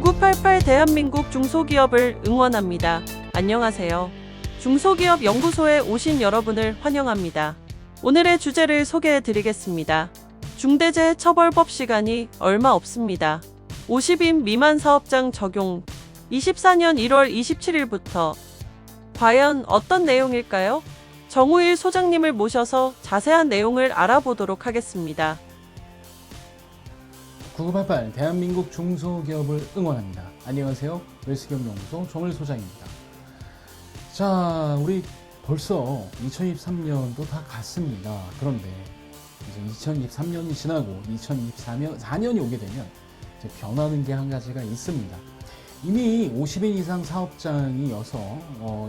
9988 대한민국 중소기업을 응원합니다. 안녕하세요. 중소기업 연구소에 오신 여러분을 환영합니다. 오늘의 주제를 소개해 드리겠습니다. 중대재해처벌법 시간이 얼마 없습니다. 50인 미만 사업장 적용 24년 1월 27일부터 과연 어떤 내용일까요? 정우일 소장님을 모셔서 자세한 내용을 알아보도록 하겠습니다. 9988 대한민국 중소기업을 응원합니다. 안녕하세요. 웰스기업연구소 정우일 소장입니다. 자, 우리 벌써 2023년도 다 갔습니다. 그런데 이제 2023년이 지나고 2024년이 오게 되면 이제 변하는 게 한 가지가 있습니다. 이미 50인 이상 사업장이어서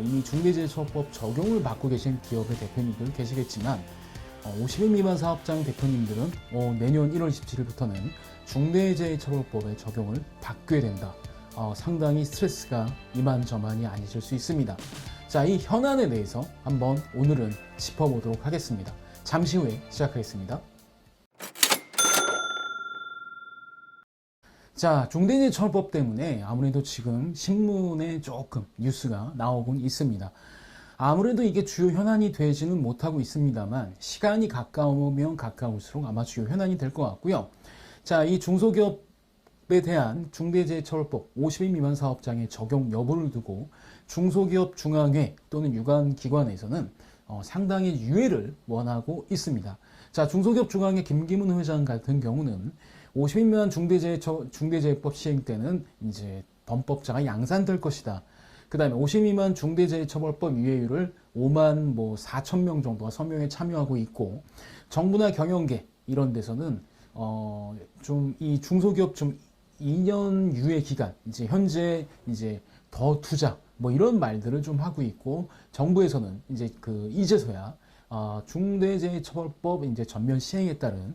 이미 중대재해처벌법 적용을 받고 계신 기업의 대표님들 계시겠지만 50인 미만 사업장 대표님들은 내년 1월 27일부터는 중대재해처벌법의 적용을 받게 된다. 상당히 스트레스가 이만저만이 아니실 수 있습니다. 자, 이 현안에 대해서 한번 오늘은 짚어보도록 하겠습니다. 잠시 후에 시작하겠습니다. 자, 중대재해처벌법 때문에 아무래도 지금 신문에 조금 뉴스가 나오곤 있습니다. 아무래도 이게 주요 현안이 되지는 못하고 있습니다만 시간이 가까우면 가까울수록 아마 주요 현안이 될 것 같고요. 자, 이 중소기업에 대한 중대재해처벌법 50인 미만 사업장의 적용 여부를 두고 중소기업 중앙회 또는 유관기관에서는 상당히 유예를 원하고 있습니다. 자, 중소기업 중앙회 김기문 회장 같은 경우는 50인 미만 중대재해법 시행 때는 이제 범법자가 양산될 것이다. 그 다음에 50인 미만 중대재해처벌법 유예율을 5만 4천 명 정도가 서명에 참여하고 있고 정부나 경영계 이런 데서는 좀 이 중소기업 좀 2년 유예 기간 이제 현재 이제 더 투자 이런 말들을 좀 하고 있고 정부에서는 이제 이제서야 중대재해처벌법 이제 전면 시행에 따른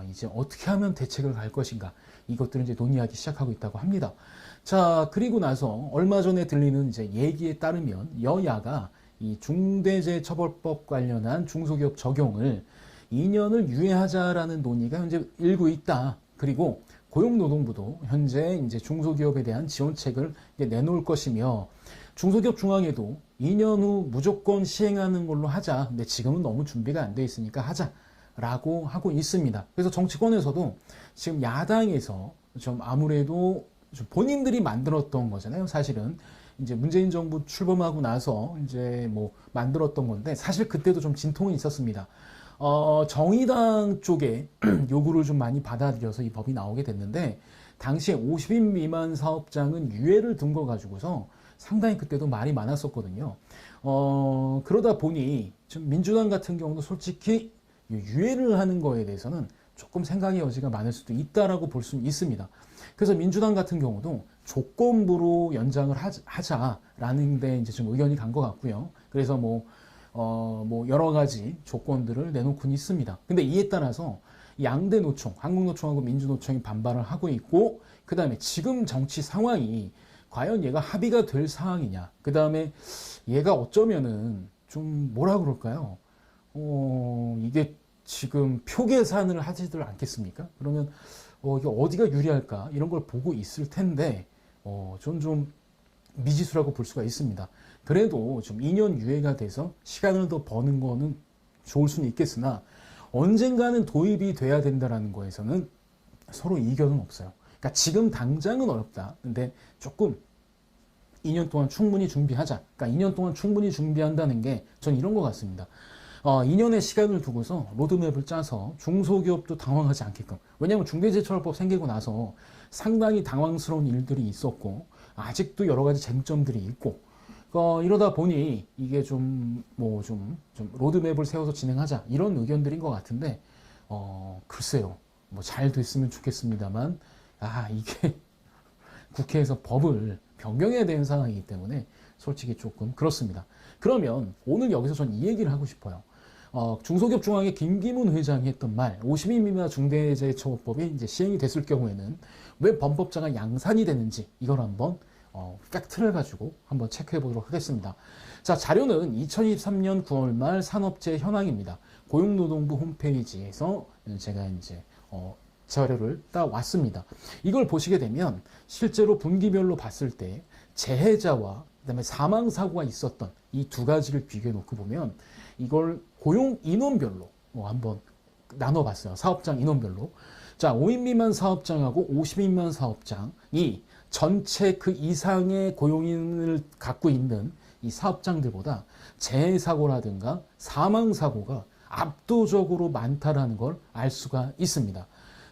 이제 어떻게 하면 대책을 갈 것인가 이것들을 이제 논의하기 시작하고 있다고 합니다. 자, 그리고 나서 얼마 전에 들리는 이제 얘기에 따르면 여야가 이 중대재해처벌법 관련한 중소기업 적용을 2년을 유예하자라는 논의가 현재 일고 있다. 그리고 고용노동부도 현재 이제 중소기업에 대한 지원책을 이제 내놓을 것이며 중소기업 중앙회도 2년 후 무조건 시행하는 걸로 하자. 근데 지금은 너무 준비가 안 돼 있으니까 하자. 라고 하고 있습니다. 그래서 정치권에서도 지금 야당에서 좀 아무래도 좀 본인들이 만들었던 거잖아요. 사실은 이제 문재인 정부 출범하고 나서 이제 만들었던 건데 사실 그때도 좀 진통이 있었습니다. 정의당 쪽에 요구를 좀 많이 받아들여서 이 법이 나오게 됐는데 당시에 50인 미만 사업장은 유예를 둔 거 가지고서 상당히 그때도 말이 많았었거든요. 그러다 보니 좀 민주당 같은 경우도 솔직히 유예를 하는 거에 대해서는 조금 생각의 여지가 많을 수도 있다라고 볼 수 있습니다. 그래서 민주당 같은 경우도 조건부로 연장을 하자라는 데 이제 좀 의견이 간 것 같고요. 그래서 여러 가지 조건들을 내놓고는 있습니다. 근데 이에 따라서 양대 노총, 한국노총하고 민주노총이 반발을 하고 있고, 그 다음에 지금 정치 상황이 과연 얘가 합의가 될 상황이냐, 그 다음에 얘가 어쩌면은 좀 뭐라 그럴까요? 이게 지금 표 계산을 하지들 않겠습니까? 그러면 이게 어디가 유리할까 이런 걸 보고 있을 텐데 전 좀 미지수라고 볼 수가 있습니다. 그래도 좀 2년 유예가 돼서 시간을 더 버는 거는 좋을 수는 있겠으나 언젠가는 도입이 돼야 된다는 거에서는 서로 이견은 없어요. 그러니까 지금 당장은 어렵다. 근데 조금 2년 동안 충분히 준비하자. 그러니까 2년 동안 충분히 준비한다는 게 전 이런 것 같습니다. 2년의 시간을 두고서 로드맵을 짜서 중소기업도 당황하지 않게끔. 왜냐하면 중대재해처벌법 생기고 나서 상당히 당황스러운 일들이 있었고 아직도 여러 가지 쟁점들이 있고 이러다 보니 이게 좀 로드맵을 세워서 진행하자 이런 의견들인 것 같은데 글쎄요. 잘 됐으면 좋겠습니다만 이게 국회에서 법을 변경해야 되는 상황이기 때문에 솔직히 조금 그렇습니다. 그러면 오늘 여기서 전 이 얘기를 하고 싶어요. 중소기업 중앙회 김기문 회장이 했던 말, 50인 미만 중대재해처벌법이 이제 시행이 됐을 경우에는 왜 범법자가 양산이 되는지 이걸 한번 팩트를 가지고 한번 체크해 보도록 하겠습니다. 자, 자료는 2023년 9월 말 산업재 현황입니다. 고용노동부 홈페이지에서 제가 이제 자료를 따왔습니다. 이걸 보시게 되면 실제로 분기별로 봤을 때 재해자와 그다음에 사망 사고가 있었던 이 두 가지를 비교해 놓고 보면 이걸 고용 인원별로 한번 나눠봤어요. 사업장 인원별로. 자, 5인 미만 사업장하고 50인 미만 사업장이 전체 그 이상의 고용인을 갖고 있는 이 사업장들보다 재해 사고라든가 사망 사고가 압도적으로 많다라는 걸 알 수가 있습니다.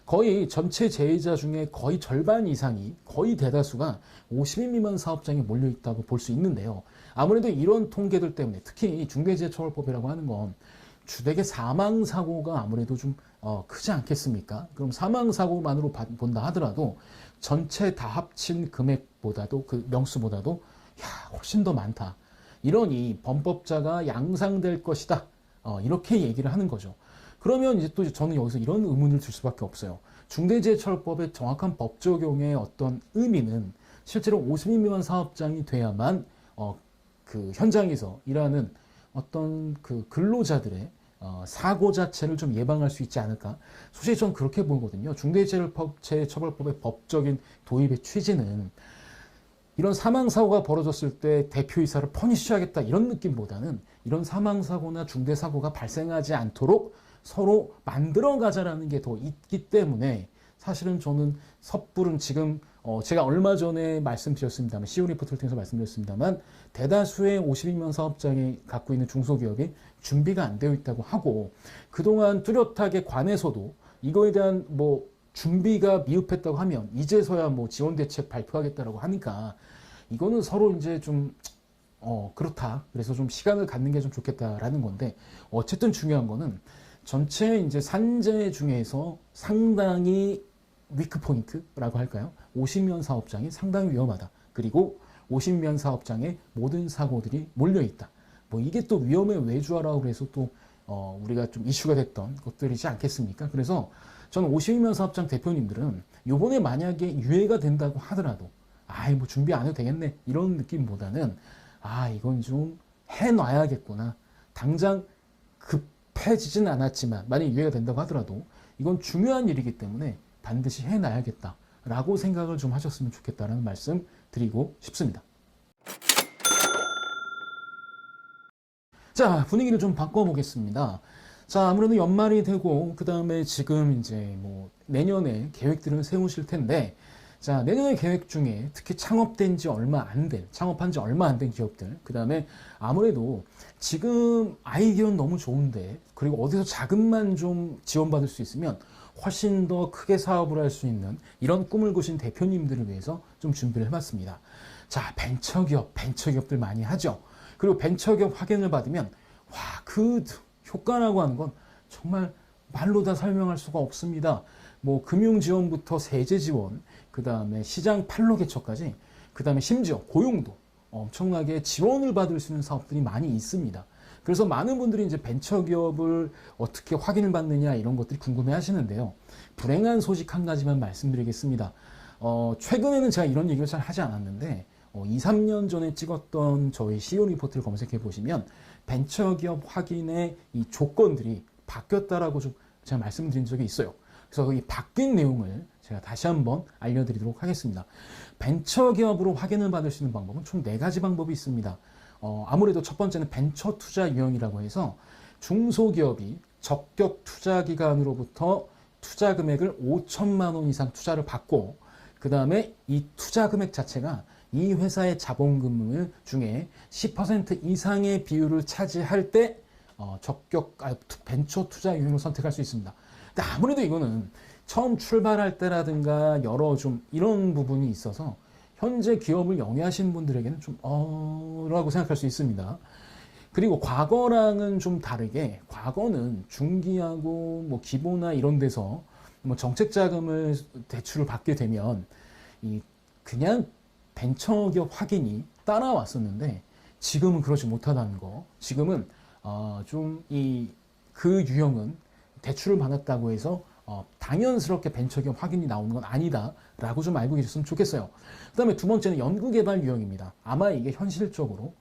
거의 전체 재해자 중에 거의 절반 이상이, 거의 대다수가 50인 미만 사업장에 몰려 있다고 볼 수 있는데요. 아무래도 이런 통계들 때문에 특히 중대재해처벌법이라고 하는 건 주택의 사망 사고가 아무래도 좀 크지 않겠습니까? 그럼 사망 사고만으로 본다 하더라도 전체 다 합친 금액보다도 그 명수보다도 훨씬 더 많다. 이러니 범법자가 양상될 것이다. 이렇게 얘기를 하는 거죠. 그러면 이제 또 저는 여기서 이런 의문을 줄 수밖에 없어요. 중대재해처벌법의 정확한 법 적용의 어떤 의미는 실제로 50인 미만 사업장이 돼야만 그 현장에서 일하는 어떤 그 근로자들의 사고 자체를 좀 예방할 수 있지 않을까? 솔직히 저는 그렇게 보거든요. 중대재해처벌법의 법적인 도입의 취지는 이런 사망사고가 벌어졌을 때 대표이사를 퍼니쉬하겠다 이런 느낌보다는 이런 사망사고나 중대사고가 발생하지 않도록 서로 만들어가자라는 게 더 있기 때문에 사실은 저는 섣부른 지금 제가 얼마 전에 말씀드렸습니다만 CEO 리포트를 통해서 말씀드렸습니다만 대다수의 50인명 사업장이 갖고 있는 중소기업이 준비가 안 되어 있다고 하고 그동안 뚜렷하게 관에서도 이거에 대한 뭐 준비가 미흡했다고 하면 이제서야 뭐 지원 대책 발표하겠다라고 하니까 이거는 서로 이제 좀 그렇다. 그래서 좀 시간을 갖는 게 좀 좋겠다라는 건데 어쨌든 중요한 거는 전체 이제 산재 중에서 상당히 위크 포인트라고 할까요? 50면 사업장이 상당히 위험하다. 그리고 50면 사업장에 모든 사고들이 몰려 있다. 뭐 이게 또 위험의 외주화라고 그래서 또 우리가 좀 이슈가 됐던 것들이지 않겠습니까? 그래서 저는 50면 사업장 대표님들은 요번에 만약에 유예가 된다고 하더라도 뭐 준비 안 해도 되겠네 이런 느낌보다는 이건 좀 해놔야겠구나. 당장 급해지진 않았지만 만약 유예가 된다고 하더라도 이건 중요한 일이기 때문에 반드시 해놔야겠다라고 생각을 좀 하셨으면 좋겠다라는 말씀 드리고 싶습니다. 자, 분위기를 좀 바꿔보겠습니다. 자, 아무래도 연말이 되고 그 다음에 지금 이제 뭐 내년에 계획들을 세우실 텐데 자, 내년의 계획 중에 특히 창업한 지 얼마 안 된 기업들, 그 다음에 아무래도 지금 아이디어는 너무 좋은데, 그리고 어디서 자금만 좀 지원받을 수 있으면 훨씬 더 크게 사업을 할 수 있는 이런 꿈을 꾸신 대표님들을 위해서 좀 준비를 해봤습니다. 자, 벤처기업들 많이 하죠. 그리고 벤처기업 확인을 받으면, 그 효과라고 하는 건 정말 말로 다 설명할 수가 없습니다. 뭐 금융지원부터 세제지원, 그 다음에 시장 판로 개척까지, 그 다음에 심지어 고용도 엄청나게 지원을 받을 수 있는 사업들이 많이 있습니다. 그래서 많은 분들이 이제 벤처기업을 어떻게 확인을 받느냐 이런 것들이 궁금해 하시는데요. 불행한 소식 한 가지만 말씀드리겠습니다. 최근에는 제가 이런 얘기를 잘 하지 않았는데 2, 3년 전에 찍었던 저희 CEO 리포트를 검색해 보시면 벤처기업 확인의 이 조건들이 바뀌었다라고 좀 제가 말씀드린 적이 있어요. 그래서 이 바뀐 내용을 제가 다시 한번 알려드리도록 하겠습니다. 벤처기업으로 확인을 받을 수 있는 방법은 총 4가지 방법이 있습니다. 아무래도 첫 번째는 벤처 투자 유형이라고 해서 중소기업이 적격 투자 기관으로부터 투자 금액을 5천만 원 이상 투자를 받고 그 다음에 이 투자 금액 자체가 이 회사의 자본금 중에 10% 이상의 비율을 차지할 때 벤처 투자 유형을 선택할 수 있습니다. 근데 아무래도 이거는 처음 출발할 때라든가 여러 좀 이런 부분이 있어서 현재 기업을 영위하시는 분들에게는 좀 라고 생각할 수 있습니다. 그리고 과거랑은 좀 다르게 과거는 중기하고 뭐 기보나 이런 데서 뭐 정책 자금을 대출을 받게 되면 그냥 벤처기업 확인이 따라왔었는데 지금은 그러지 못하다는 거. 지금은 좀 그 유형은 대출을 받았다고 해서 당연스럽게 벤처기업 확인이 나오는 건 아니다라고 좀 알고 계셨으면 좋겠어요. 그 다음에 두 번째는 연구개발 유형입니다. 아마 이게 현실적으로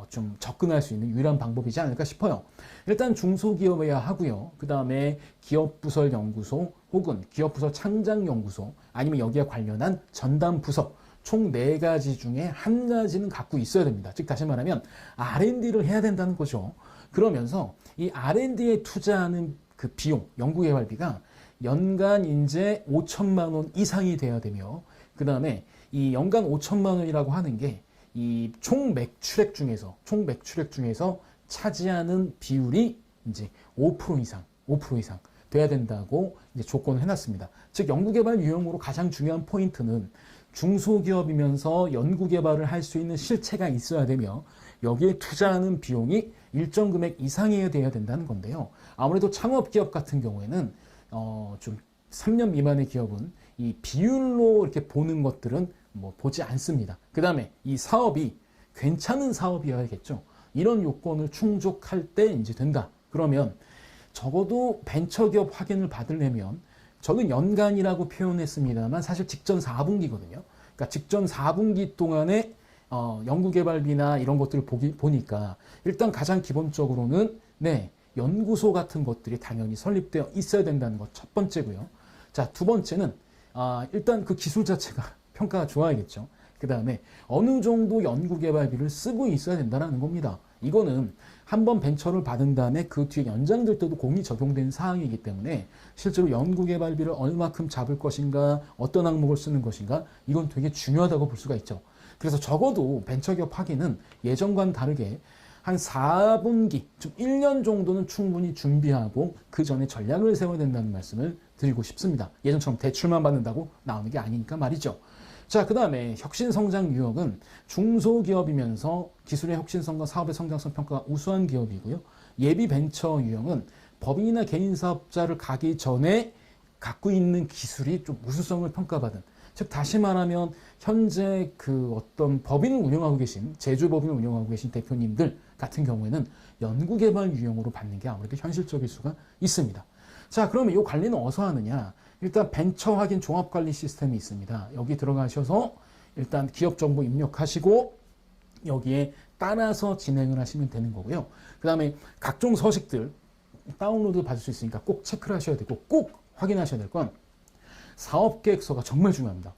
좀 접근할 수 있는 유일한 방법이지 않을까 싶어요. 일단 중소기업이어야 하고요. 그 다음에 기업부설연구소 혹은 기업부설 창작연구소 아니면 여기에 관련한 전담부서 총 4가지 중에 한 가지는 갖고 있어야 됩니다. 즉 다시 말하면 R&D를 해야 된다는 거죠. 그러면서 이 R&D에 투자하는 그 비용, 연구개발비가 연간 이제 5천만 원 이상이 돼야 되며 그 다음에 이 연간 5천만 원이라고 하는 게 이 총 매출액 중에서 차지하는 비율이 이제 5% 이상 돼야 된다고 이제 조건을 해놨습니다. 즉 연구개발 유형으로 가장 중요한 포인트는 중소기업이면서 연구개발을 할 수 있는 실체가 있어야 되며 여기에 투자하는 비용이 일정 금액 이상이어야 돼야 된다는 건데요. 아무래도 창업기업 같은 경우에는 좀 3년 미만의 기업은 이 비율로 이렇게 보는 것들은 뭐 보지 않습니다. 그 다음에 이 사업이 괜찮은 사업이어야겠죠. 이런 요건을 충족할 때 이제 된다. 그러면 적어도 벤처기업 확인을 받으려면 저는 연간이라고 표현했습니다만 사실 직전 4분기거든요. 그러니까 직전 4분기 동안에 연구개발비나 이런 것들을 보니까 일단 가장 기본적으로는 네, 연구소 같은 것들이 당연히 설립되어 있어야 된다는 것 첫 번째고요. 자, 두 번째는 일단 그 기술 자체가 평가가 좋아야겠죠. 그 다음에 어느 정도 연구개발비를 쓰고 있어야 된다는 겁니다. 이거는 한번 벤처를 받은 다음에 그 뒤에 연장될 때도 공이 적용되는 사항이기 때문에 실제로 연구개발비를 얼마큼 잡을 것인가, 어떤 항목을 쓰는 것인가, 이건 되게 중요하다고 볼 수가 있죠. 그래서 적어도 벤처기업 하기는 예전과는 다르게 한 4분기, 좀 1년 정도는 충분히 준비하고 그 전에 전략을 세워야 된다는 말씀을 드리고 싶습니다. 예전처럼 대출만 받는다고 나오는 게 아니니까 말이죠. 자, 그 다음에 혁신성장 유형은 중소기업이면서 기술의 혁신성과 사업의 성장성 평가가 우수한 기업이고요. 예비 벤처 유형은 법인이나 개인 사업자를 가기 전에 갖고 있는 기술이 좀 우수성을 평가받은, 즉 다시 말하면 현재 그 어떤 법인을 운영하고 계신, 제조법인을 운영하고 계신 대표님들 같은 경우에는 연구개발 유형으로 받는 게 아무래도 현실적일 수가 있습니다. 자, 그러면 이 관리는 어디서 하느냐? 일단 벤처 확인 종합관리 시스템이 있습니다. 여기 들어가셔서 일단 기업 정보 입력하시고 여기에 따라서 진행을 하시면 되는 거고요. 그 다음에 각종 서식들 다운로드 받을 수 있으니까 꼭 체크를 하셔야 되고 꼭 확인하셔야 될 건 사업계획서가 정말 중요합니다.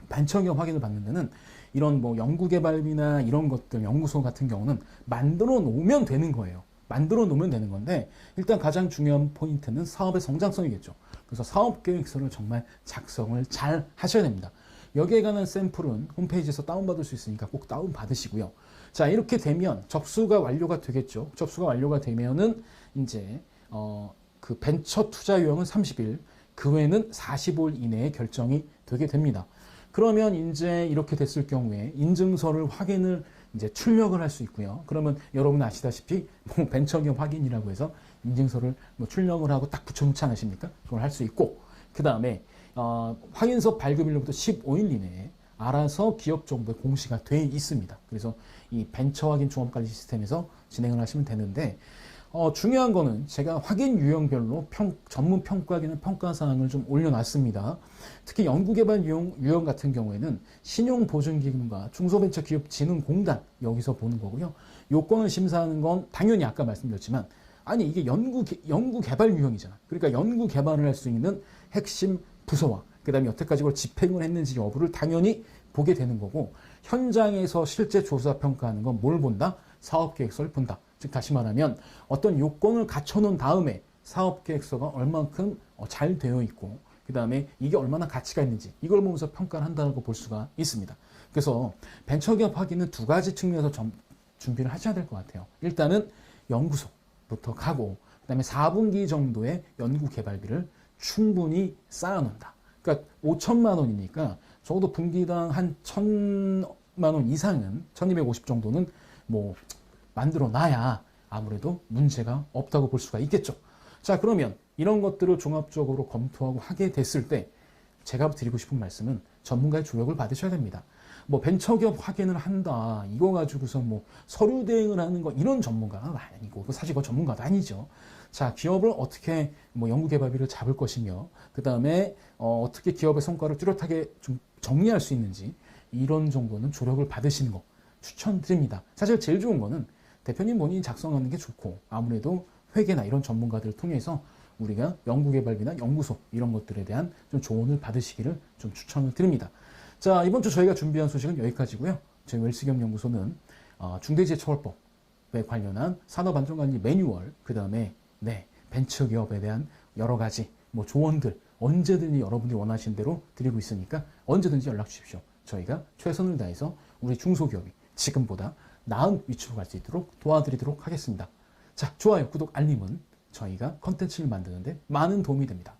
벤처기업 확인을 받는 데는 이런 뭐 연구개발비나 이런 것들, 연구소 같은 경우는 만들어 놓으면 되는 거예요. 만들어 놓으면 되는 건데 일단 가장 중요한 포인트는 사업의 성장성이겠죠. 그래서 사업계획서를 정말 작성을 잘 하셔야 됩니다. 여기에 관한 샘플은 홈페이지에서 다운받을 수 있으니까 꼭 다운받으시고요. 자, 이렇게 되면 접수가 완료가 되겠죠. 접수가 완료가 되면은 이제 그 벤처 투자 유형은 30일, 그 외에는 45일 이내에 결정이 되게 됩니다. 그러면 이제 이렇게 됐을 경우에 인증서를 확인을 이제 출력을 할 수 있고요. 그러면 여러분 아시다시피 뭐 벤처기업 확인이라고 해서 인증서를 뭐 출력을 하고 딱 붙여놓지 않으십니까? 그걸 할 수 있고 그 다음에 확인서 발급일로부터 15일 이내에 알아서 기업 정보에 공시가 돼 있습니다. 그래서 이 벤처 확인 종합관리 시스템에서 진행을 하시면 되는데 중요한 거는 제가 확인 유형별로 전문 평가기는 평가사항을 좀 올려놨습니다. 특히 연구개발 유형 같은 경우에는 신용보증기금과 중소벤처기업진흥공단 여기서 보는 거고요. 요건을 심사하는 건 당연히 아까 말씀드렸지만 아니 이게 연구개발 유형이잖아. 그러니까 연구개발을 할 수 있는 핵심 부서와 그 다음에 여태까지 그걸 집행을 했는지 여부를 당연히 보게 되는 거고 현장에서 실제 조사 평가하는 건 뭘 본다? 사업계획서를 본다. 즉 다시 말하면 어떤 요건을 갖춰놓은 다음에 사업계획서가 얼만큼 잘 되어 있고 그 다음에 이게 얼마나 가치가 있는지 이걸 보면서 평가를 한다고 볼 수가 있습니다. 그래서 벤처기업 하기는 두 가지 측면에서 준비를 하셔야 될 것 같아요. 일단은 연구소부터 가고 그 다음에 4분기 정도의 연구개발비를 충분히 쌓아놓는다. 그러니까 5천만 원이니까 적어도 분기당 한 1,000만 원 이상은 1,250 정도는 뭐 만들어 놔야 아무래도 문제가 없다고 볼 수가 있겠죠. 자, 그러면 이런 것들을 종합적으로 검토하고 하게 됐을 때 제가 드리고 싶은 말씀은 전문가의 조력을 받으셔야 됩니다. 뭐 벤처기업 확인을 한다 이거 가지고서 뭐 서류 대행을 하는 거 이런 전문가는 아니고 사실 그 전문가도 아니죠. 자, 기업을 어떻게 뭐 연구개발비를 잡을 것이며 그 다음에 어떻게 기업의 성과를 뚜렷하게 좀 정리할 수 있는지 이런 정도는 조력을 받으시는 거 추천드립니다. 사실 제일 좋은 거는 대표님 본인이 작성하는 게 좋고 아무래도 회계나 이런 전문가들을 통해서 우리가 연구개발비나 연구소 이런 것들에 대한 좀 조언을 받으시기를 좀 추천을 드립니다. 자, 이번 주 저희가 준비한 소식은 여기까지고요. 저희 웰스기업연구소는 중대재해처벌법에 관련한 산업안전관리 매뉴얼, 그 다음에 벤처기업에 대한 여러 가지 조언들 언제든지 여러분들이 원하시는 대로 드리고 있으니까 언제든지 연락 주십시오. 저희가 최선을 다해서 우리 중소기업이 지금보다 나은 위치로 갈 수 있도록 도와드리도록 하겠습니다. 자, 좋아요, 구독, 알림은 저희가 컨텐츠를 만드는데 많은 도움이 됩니다.